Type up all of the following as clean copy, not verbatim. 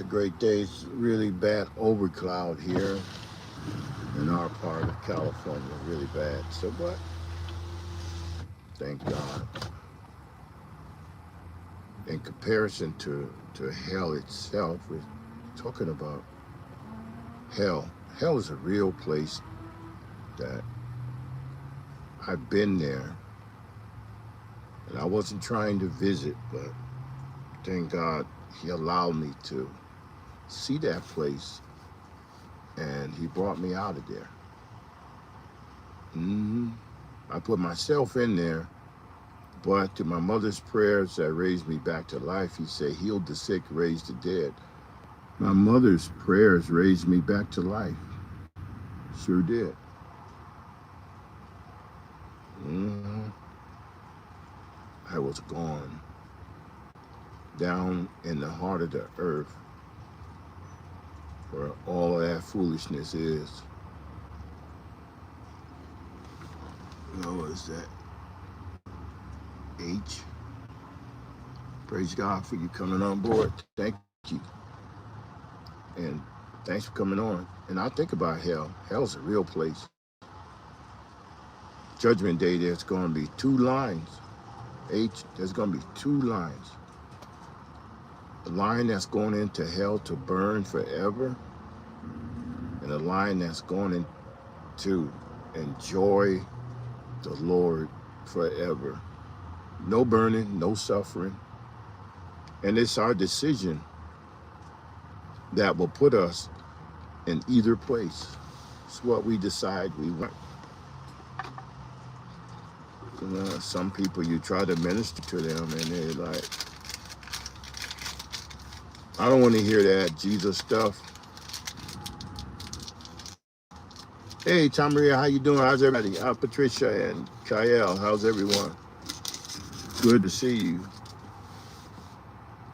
It's a great day. It's really bad overcloud here in our part of California. Really bad. So, but thank God. In comparison to hell itself, we're talking about hell. Hell is a real place that I've been there, and I wasn't trying to visit, but thank God He allowed me to see that place, and He brought me out of there. I put myself in there, but through my mother's prayers that raised me back to life, He said, healed the sick, raised the dead. My mother's prayers raised me back to life. Sure did. I was gone down in the heart of the earth where all of that foolishness is. What is that? H. Praise God for you coming on board. Thank you. And thanks for coming on. And I think about hell. Hell's a real place. Judgment Day, there's going to be two lines. H, there's going to be two lines. A line that's going into hell to burn forever, and a line that's going in to enjoy the Lord forever. No burning, no suffering. And it's our decision that will put us in either place. It's what we decide we want. Some people, you try to minister to them and they're like, I don't want to hear that Jesus stuff. Hey, Tom Maria, how you doing? How's everybody? Patricia and Kyle, how's everyone? Good to see you.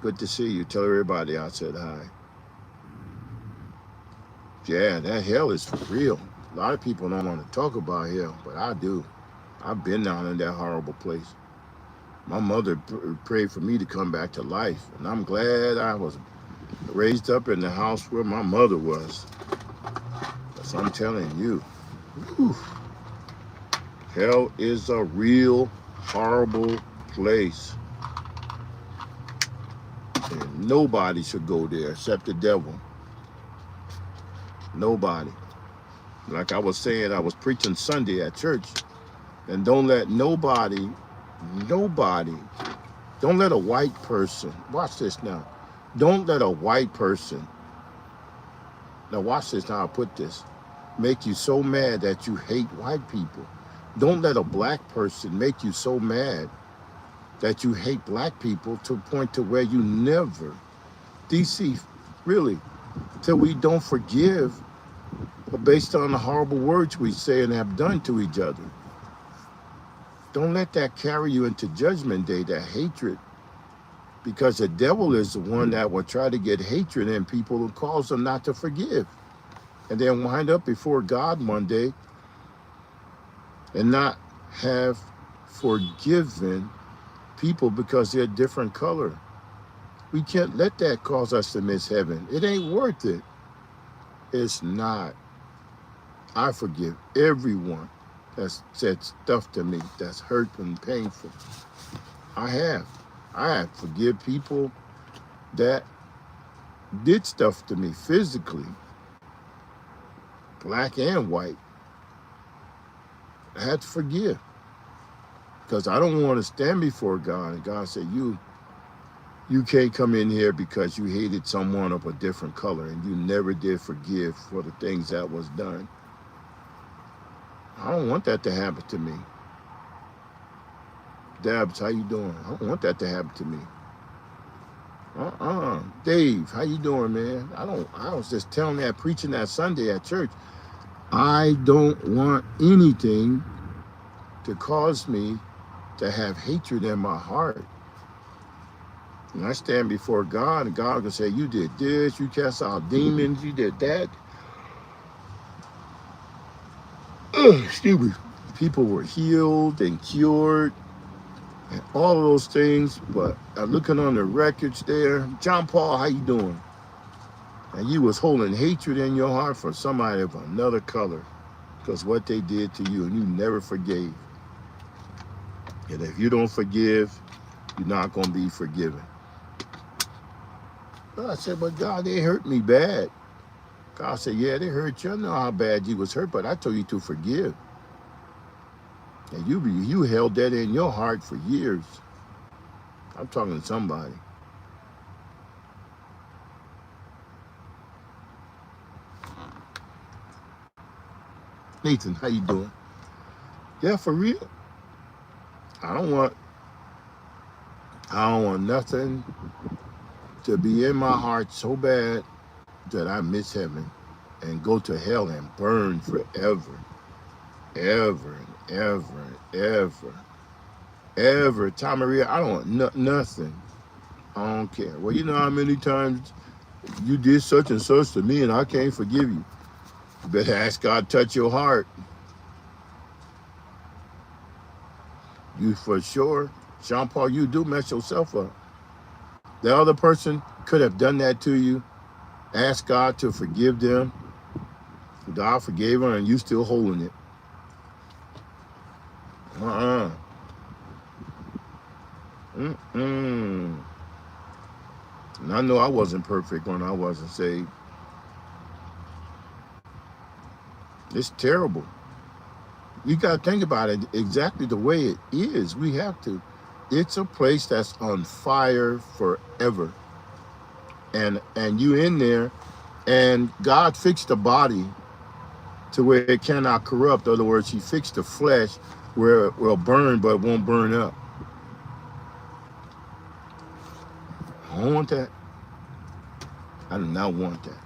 Good to see you. Tell everybody I said hi. Yeah, that hell is for real. A lot of people don't want to talk about hell, but I do. I've been down in that horrible place. My mother prayed for me to come back to life, and I'm glad I was raised up in the house where my mother was. Because I'm telling you, whew, hell is a real horrible place. And nobody should go there except the devil. Nobody. Like I was saying, I was preaching Sunday at church. And don't let nobody, don't let a white person, watch this now. Don't let a white person, now watch this now, I'll put this, make you so mad that you hate white people. Don't let a black person make you so mad that you hate black people to a point to where you never, DC, really, till we don't forgive based on the horrible words we say and have done to each other. Don't let that carry you into Judgment Day, that hatred, because the devil is the one that will try to get hatred in people and cause them not to forgive. And then wind up before God one day and not have forgiven people because they're a different color. We can't let that cause us to miss heaven. It ain't worth it. It's not. I forgive everyone that's said stuff to me that's hurt and painful. I have forgive people that did stuff to me physically, black and white. I had to forgive because I don't want to stand before God and God said, you can't come in here because you hated someone of a different color and you never did forgive for the things that was done. I don't want that to happen to me. Dabs, how you doing? I don't want that to happen to me. Dave, how you doing, man? I was just telling that, preaching that Sunday at church. I don't want anything to cause me to have hatred in my heart. And I stand before God, and God can say, you did this, you cast out demons, you did that. Excuse me. People were healed and cured and all of those things, but I'm looking on the records there. John Paul, how you doing? And you was holding hatred in your heart for somebody of another color because what they did to you, and you never forgave. And if you don't forgive, you're not going to be forgiven. Well, I said, but God, they hurt me bad. God said, yeah, they hurt you. I know how bad you was hurt, but I told you to forgive. And you held that in your heart for years. I'm talking to somebody. Nathan, how you doing? Yeah, for real. I don't want nothing to be in my heart so bad that I miss heaven and go to hell and burn forever, ever and ever and ever, ever. Tom Maria, I don't want nothing. I don't care. Well, you know how many times you did such and such to me and I can't forgive you. You better ask God to touch your heart. You for sure, Jean Paul, you do mess yourself up. The other person could have done that to you. Ask God to forgive them. God forgave her and you still holding it. And I know I wasn't perfect when I wasn't saved. It's terrible. You got to think about it exactly the way it is. We have to. It's a place that's on fire forever. And you in there, and God fixed the body to where it cannot corrupt. In other words, he fixed the flesh where it will burn but it won't burn up. I don't want that. I do not want that.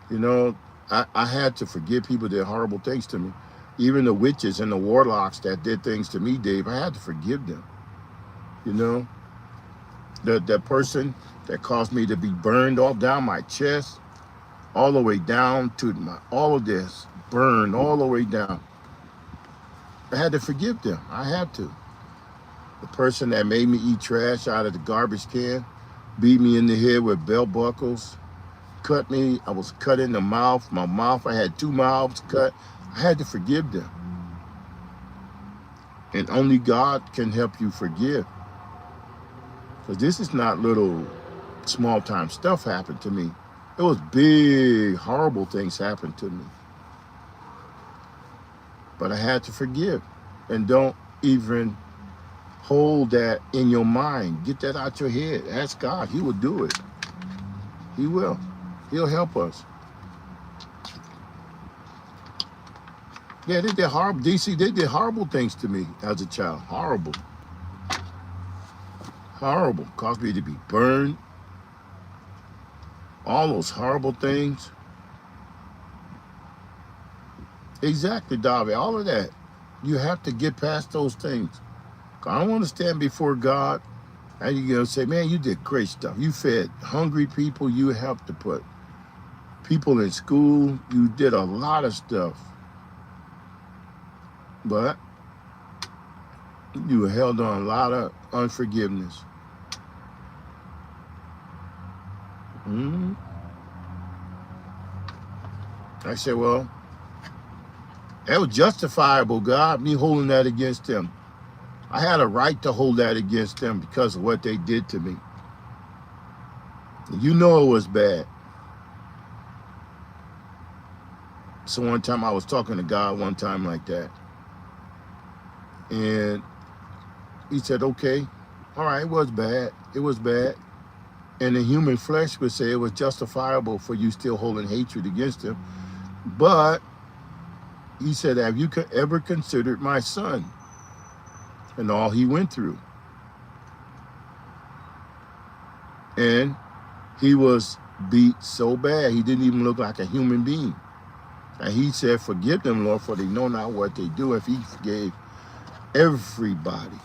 You know, I had to forgive people that did horrible things to me. Even the witches and the warlocks that did things to me, Dave, I had to forgive them. You know, that person that caused me to be burned all down my chest, all the way down to all of this, burned all the way down. I had to forgive them. I had to. The person that made me eat trash out of the garbage can, beat me in the head with belt buckles, cut me. I was cut in the mouth. My mouth, I had 2 mouths cut. I had to forgive them. And only God can help you forgive. Because this is not little small time stuff happened to me. It was big, horrible things happened to me. But I had to forgive. And don't even hold that in your mind. Get that out your head. Ask God. He will do it. He will. He'll help us. Yeah, they did horrible. DC, they did horrible things to me as a child. Horrible. Horrible. Caused me to be burned. All those horrible things. Exactly, Davi. All of that. You have to get past those things. I don't want to stand before God and you're going to say, man, you did great stuff. You fed hungry people. You helped to put people in school. You did a lot of stuff. But you held on a lot of unforgiveness. I said, well, that was justifiable, God, me holding that against them. I had a right to hold that against them because of what they did to me. You know it was bad. So one time I was talking to God one time like that. And he said, okay, all right, it was bad. It was bad. And the human flesh would say it was justifiable for you still holding hatred against him. But he said, have you ever considered my son and all he went through? And he was beat so bad, he didn't even look like a human being. And he said, forgive them, Lord, for they know not what they do. If he forgave everybody,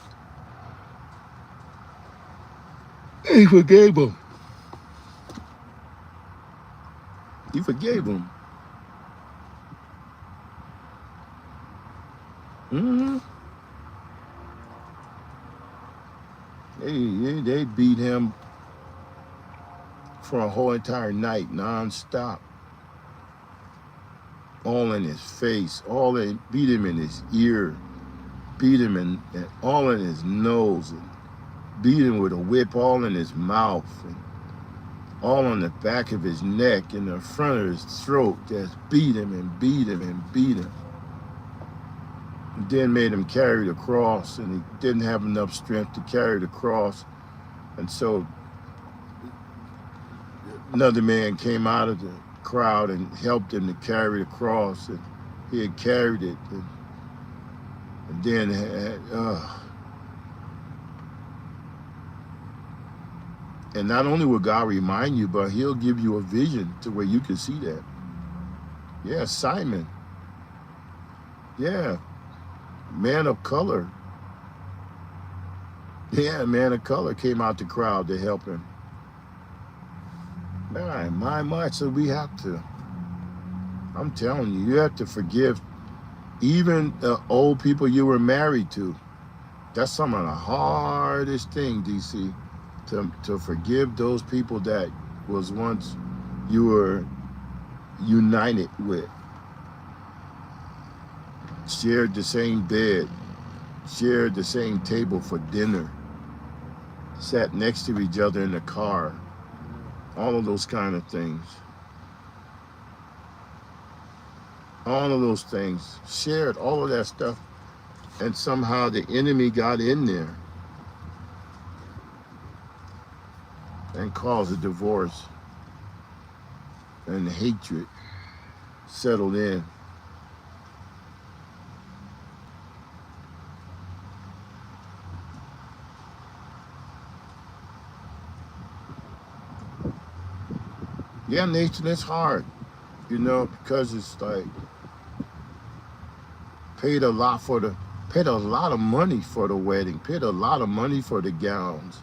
he forgave them. He forgave them. They beat him for a whole entire night, non-stop. All in his face, beat him in his ear, beat him and all in his nose, and beat him with a whip all in his mouth, and all on the back of his neck and the front of his throat. Just beat him and beat him and beat him. And then made him carry the cross, and he didn't have enough strength to carry the cross. And so another man came out of the crowd and helped him to carry the cross, and he had carried it, and then and not only will God remind you, but he'll give you a vision to where you can see that. Yeah, Simon. Yeah, man of color. Yeah, man of color came out the crowd to help him. Man, my much, so we have to. I'm telling you, you have to forgive even the old people you were married to. That's some of the hardest thing, DC, to forgive those people that was once you were united with. Shared the same bed, shared the same table for dinner, sat next to each other in the car, all of those kind of things. All of those things, shared all of that stuff, and somehow the enemy got in there and caused a divorce, and hatred settled in. Yeah, Nathan, it's hard, because it's like paid a lot of money for the wedding, paid a lot of money for the gowns,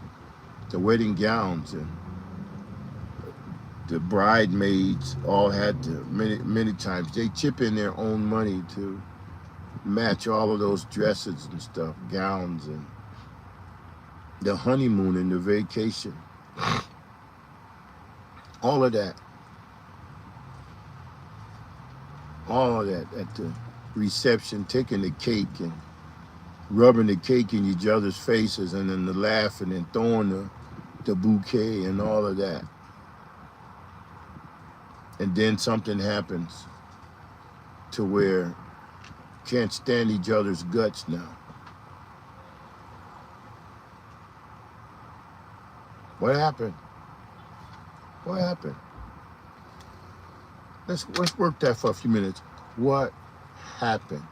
the wedding gowns, and the bridesmaids all had to, many times, they chip in their own money to match all of those dresses and stuff, gowns, and the honeymoon and the vacation. All of that at the reception, taking the cake and rubbing the cake in each other's faces, and then the laughing and throwing the bouquet and all of that. And then something happens to where can't stand each other's guts now. What happened? What happened? Let's work that for a few minutes. What happened?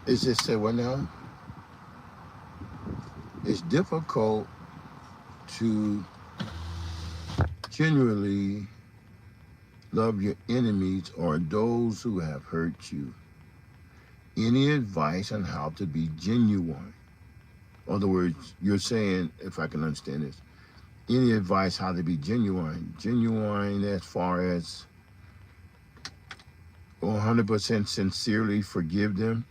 It's just that now it's difficult to genuinely love your enemies or those who have hurt you. Any advice on how to be genuine? In other words, you're saying, if I can understand this, any advice how to be genuine? Genuine as far as 100% sincerely forgive them?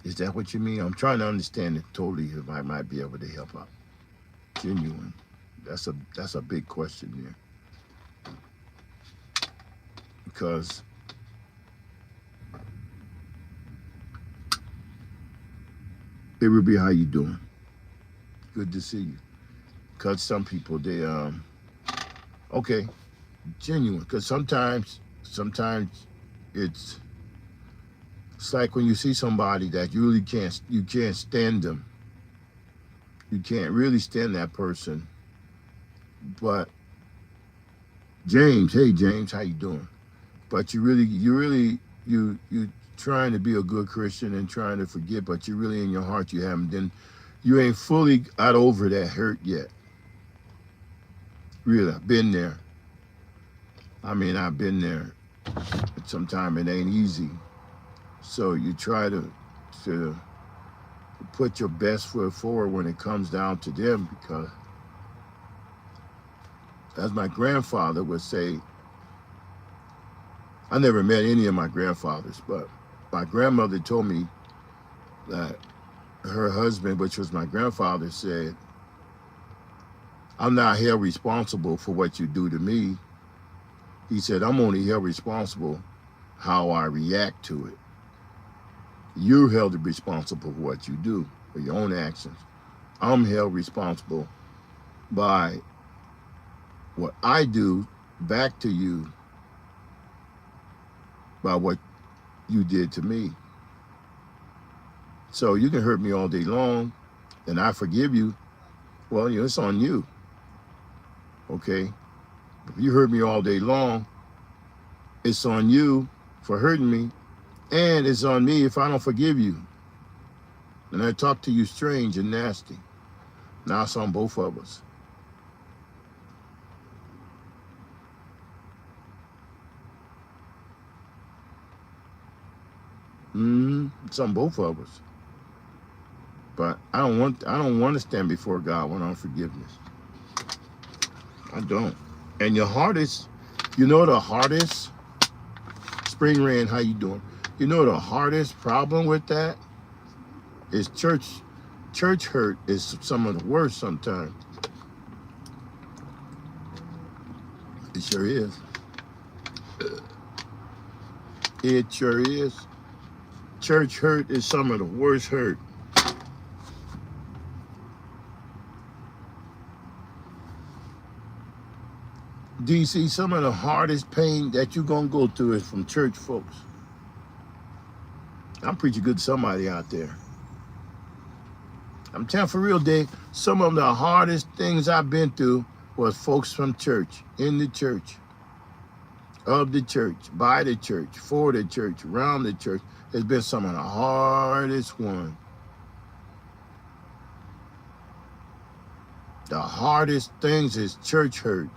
Is that what you mean? I'm trying to understand it totally, if I might be able to help out. Genuine. That's a big question there. Because it would be, how you doing? Good to see you. Because some people, they, okay, genuine. Because sometimes it's like when you see somebody that you really can't stand them. You can't really stand that person. But James, hey James, how you doing? But you trying to be a good Christian and trying to forget, but you really in your heart you haven't. Then you ain't fully got over that hurt yet. Really, I've been there. I mean, I've been there. But sometimes it ain't easy. So you try to to put your best foot forward when it comes down to them, because as my grandfather would say, I never met any of my grandfathers, but my grandmother told me that her husband, which was my grandfather, said, I'm not held responsible for what you do to me. He said, I'm only held responsible how I react to it. You're held responsible for what you do, for your own actions. I'm held responsible by what I do back to you by what you did to me. So you can hurt me all day long, and I forgive you. Well, it's on you. Okay? If you hurt me all day long, it's on you for hurting me, and it's on me if I don't forgive you. And I talk to you strange and nasty. Now it's on both of us. It's on both of us. But I don't want to stand before God when unforgiveness. I don't. And your hardest, the hardest, Spring Rain, how you doing? The hardest problem with that is church hurt is some of the worst sometimes. It sure is. It sure is. Church hurt is some of the worst hurt. DC, some of the hardest pain that you're going to go through is from church folks. I'm preaching good to somebody out there. I'm telling for real, Dave, some of the hardest things I've been through was folks from church, in the church, of the church, by the church, for the church, around the church. It's been some of the hardest ones. The hardest things is church hurt.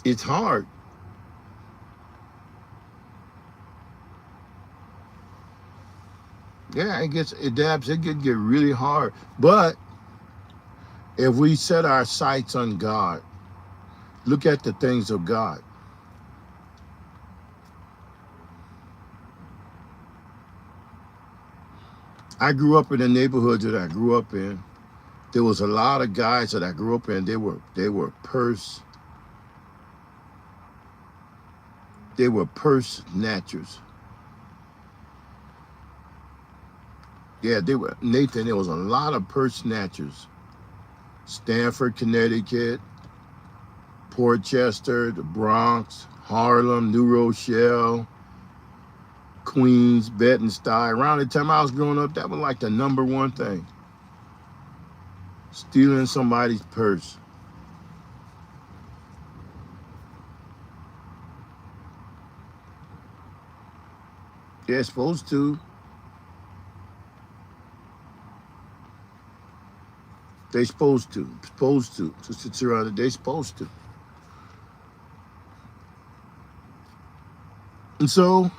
It's hard. Yeah, it could get really hard. But if we set our sights on God, look at the things of God. I grew up in the neighborhoods that I grew up in. There was a lot of guys that I grew up in. They were purse snatchers. Yeah, Nathan, there was a lot of purse snatchers. Stanford, Connecticut, Portchester, the Bronx, Harlem, New Rochelle, Queens, Bed-Stuy. Around the time I was growing up, that was like the #1 thing. Stealing somebody's purse. They're supposed to. They're supposed to. Sister Tirana, they're supposed to. And so,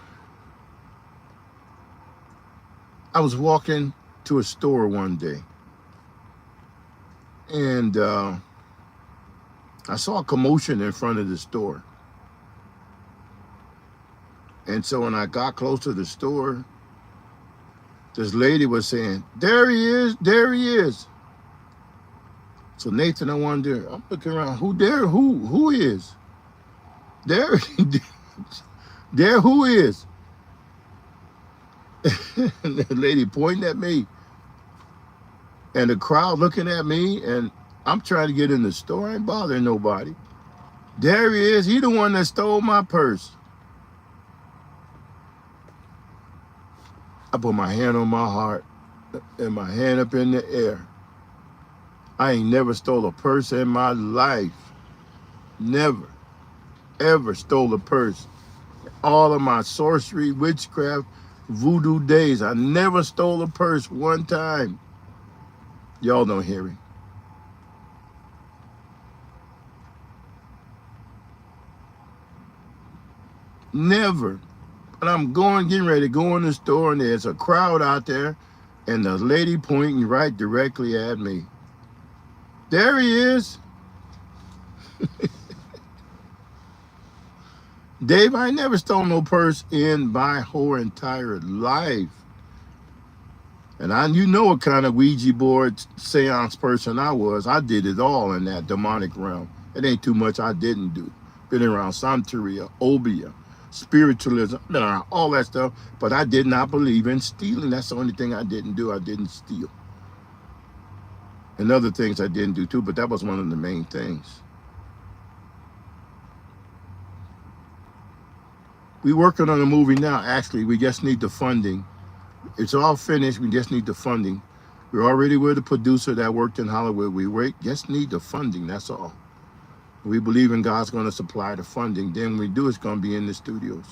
I was walking to a store one day, and I saw a commotion in front of the store. And so when I got close to the store, this lady was saying, "There he is, there he is." So Nathan, I'm looking around, who is? There, there who is? And the lady pointing at me, and the crowd looking at me, and I'm trying to get in the store. I ain't bothering nobody. There he is. He the one that stole my purse. I put my hand on my heart and my hand up in the air. I ain't never stole a purse in my life. Never, ever stole a purse. All of my sorcery, witchcraft, voodoo days, I never stole a purse one time. Y'all don't hear me. Never. But I'm getting ready to go in the store, and there's a crowd out there, and the lady pointing right directly at me. There he is. Dave, I never stole no purse in my whole entire life. And you know what kind of Ouija board seance person I was. I did it all in that demonic realm. It ain't too much I didn't do. Been around Santeria, Obia, spiritualism, been around all that stuff, but I did not believe in stealing. That's the only thing I didn't do. I didn't steal. And other things I didn't do too, but that was one of the main things. We're working on a movie now. Actually, we just need the funding. It's all finished. We just need the funding. We're already with a producer that worked in Hollywood. We just need the funding. That's all. We believe in God's going to supply the funding. Then when we do, it's going to be in the studios.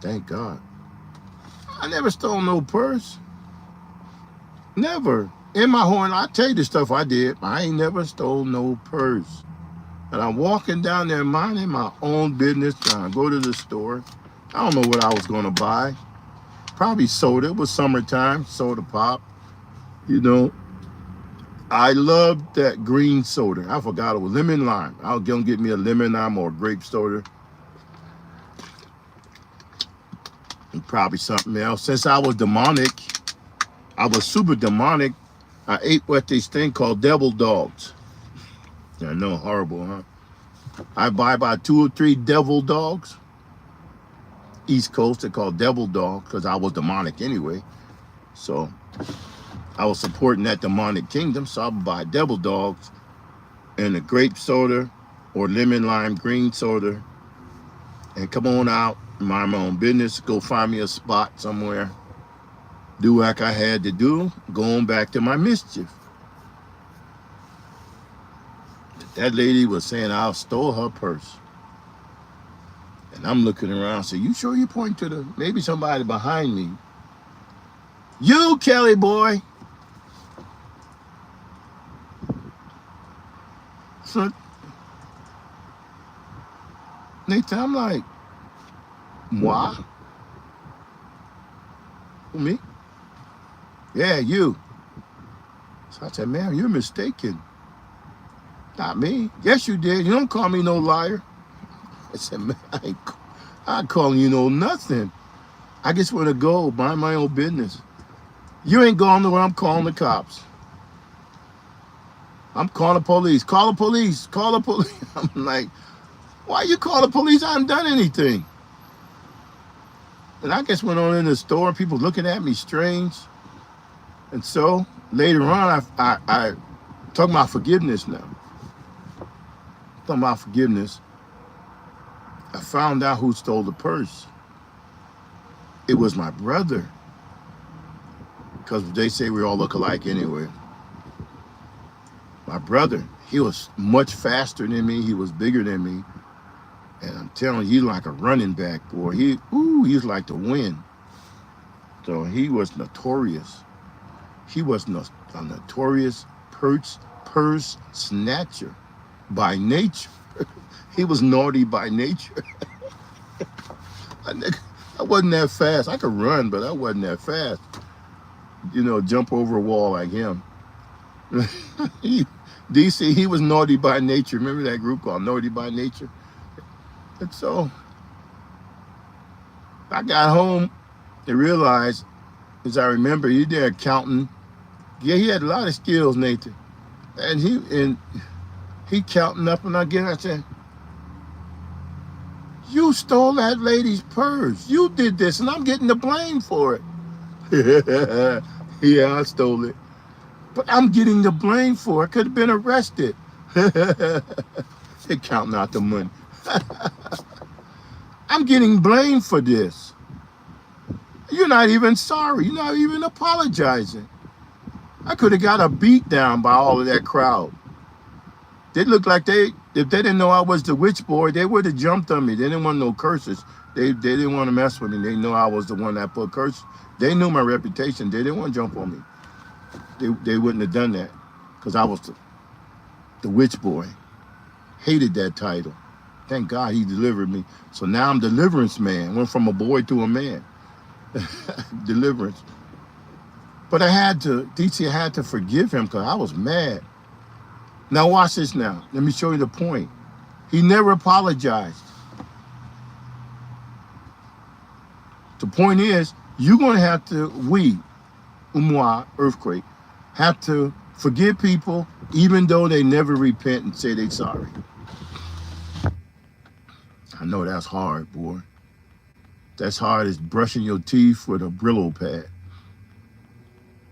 Thank God. I never stole no purse. Never. In my horn, I tell you the stuff I did. I ain't never stole no purse. And I'm walking down there minding my own business. Trying to go to the store. I don't know what I was going to buy. Probably soda. It was summertime. Soda pop. You know. I loved that green soda. I forgot it was lemon lime. I was going to get me a lemon lime or a grape soda. And probably something else. Since I was demonic, I was super demonic. I ate what this thing called devil dogs. I know, horrible, huh? I buy about 2 or 3 devil dogs. East Coast, they call devil dog because I was demonic anyway. So I was supporting that demonic kingdom, so I would buy devil dogs and a grape soda or lemon lime green soda and come on out, mind my own business, go find me a spot somewhere, do like I had to do, going back to my mischief. That lady was saying I stole her purse. And I'm looking around, say, you sure you point to the, maybe somebody behind me. You, Kelley boy. So, Nathan, I'm like, moi? Who, me? Yeah, you. So I said, ma'am, you're mistaken. Not me. Yes, you did. You don't call me no liar. I said, man, I ain't calling you no nothing. I just want to go mind my own business. You ain't going nowhere. I'm calling the cops. I'm calling the police. Call the police. Call the police. I'm like, why you call the police? I haven't done anything. And I just went on in the store. People looking at me strange. And so later on, I talking about forgiveness now. Talking about forgiveness. I found out who stole the purse. It was my brother. Because they say we all look alike anyway. My brother, he was much faster than me. He was bigger than me. And I'm telling you, he's like a running back, boy. He's like the wind. So he was notorious. He was a notorious purse snatcher by nature. He was naughty by nature. I wasn't that fast. I could run, but I wasn't that fast. You know, jump over a wall like him. DC, he was naughty by nature. Remember that group called Naughty by Nature? And so I got home and realized, as I remember, he did accounting. Yeah, he had a lot of skills, Nathan. And he counting up, and again I said, you stole that lady's purse. You did this, and I'm getting the blame for it. Yeah, I stole it. But I'm getting the blame for it. Could have been arrested. They're counting out the money. I'm getting blamed for this. You're not even sorry. You're not even apologizing. I could have got a beat down by all of that crowd. They looked like if they didn't know I was the witch boy, they would have jumped on me. They didn't want no curses. They didn't want to mess with me. They knew I was the one that put curses. They knew my reputation. They didn't want to jump on me. They wouldn't have done that because I was the witch boy. Hated that title. Thank God he delivered me. So now I'm deliverance man. Went from a boy to a man. Deliverance. But I had to, DC, I had to forgive him because I was mad. Now watch this now. Let me show you the point. He never apologized. The point is, you're going to have to, we, Umwa, Earthquake, have to forgive people even though they never repent and say they're sorry. I know that's hard, boy. That's hard as brushing your teeth with a Brillo pad.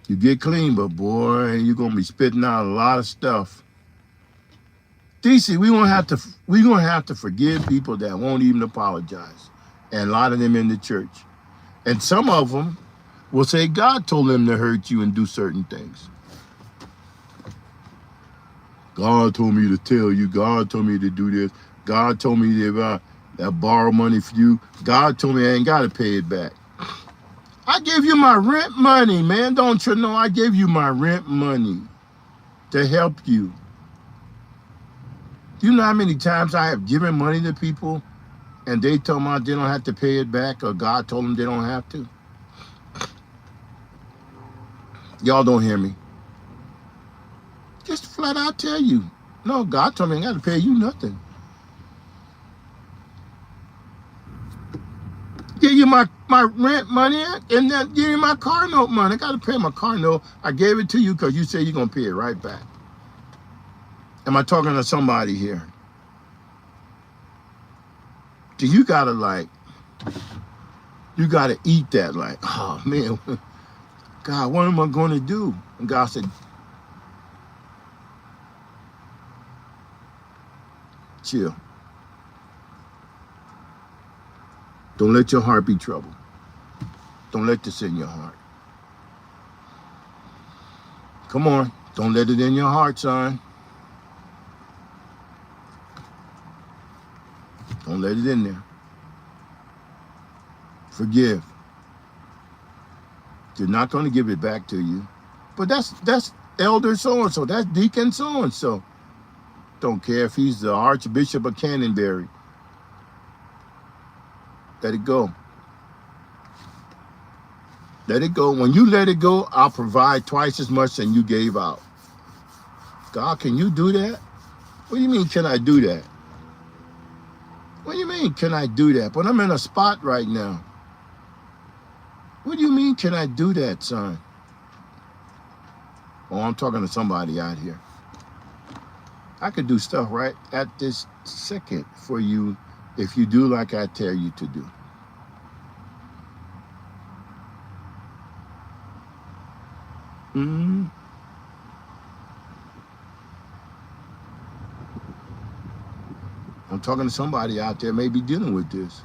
You get clean, but boy, you're going to be spitting out a lot of stuff. DC, we're gonna have to forgive people that won't even apologize. And a lot of them in the church. And some of them will say God told them to hurt you and do certain things. God told me to tell you. God told me to do this. God told me that I borrow money for you. God told me I ain't got to pay it back. I gave you my rent money, man. Don't you know I gave you my rent money to help you? Do you know how many times I have given money to people and they told me they don't have to pay it back, or God told them they don't have to? Y'all don't hear me. Just flat out tell you. No, God told me I ain't got to pay you nothing. Give you my rent money and then give you my car note money. I got to pay my car note. I gave it to you because you said you're going to pay it right back. Am I talking to somebody here? So you got to eat that like, oh man, God, what am I going to do? And God said, chill. Don't let your heart be troubled. Don't let this in your heart. Come on. Don't let it in your heart, son. Don't let it in there. Forgive. They're not going to give it back to you. But that's elder so-and-so. That's deacon so-and-so. Don't care if he's the Archbishop of Canterbury. Let it go. Let it go. When you let it go, I'll provide twice as much than you gave out. God, can you do that? What do you mean, can I do that? What do you mean, can I do that? But I'm in a spot right now. What do you mean, can I do that, son? Oh, I'm talking to somebody out here. I could do stuff right at this second for you if you do like I tell you to do. Mm-hmm. I'm talking to somebody out there maybe dealing with this.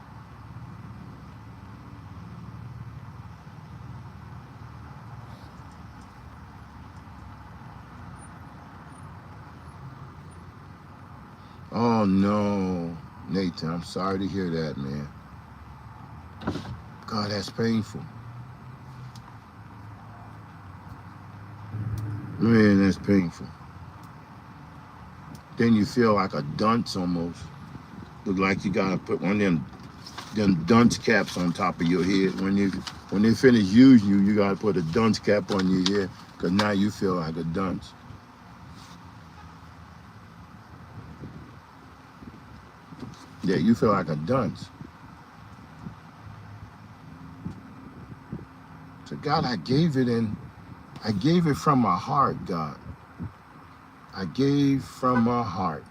Oh no, Nathan, I'm sorry to hear that, man. God, that's painful. Man, that's painful. Then you feel like a dunce almost. Look like you gotta put one of them dunce caps on top of your head. When they finish using you, you gotta put a dunce cap on your head, because now you feel like a dunce. Yeah, you feel like a dunce. So God, I gave it from my heart, God. I gave from my heart.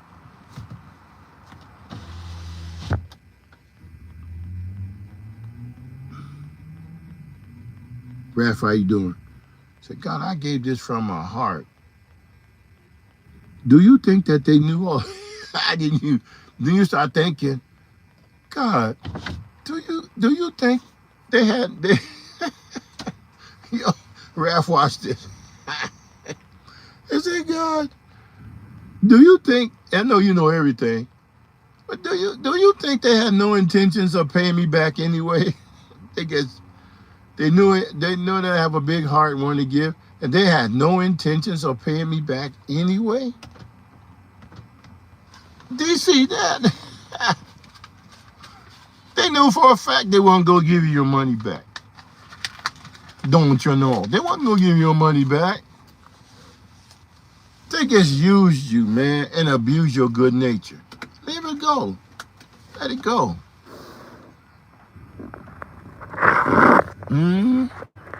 Raph, how you doing? I said, God, I gave this from my heart. Do you think that they knew all? Do you start thinking, God, do you think they yo, Raph, watch this. I said, God, do you think, I know you know everything, but do you think they had no intentions of paying me back anyway? They knew it. They knew that I have a big heart and wanted to give, and they had no intentions of paying me back anyway. Do you see that? They knew for a fact they weren't going to give you your money back. Don't you know? They weren't going to give you your money back. They just used you, man, and abused your good nature. Leave it go. Let it go. I'm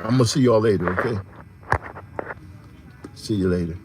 going to see y'all later, okay? See you later.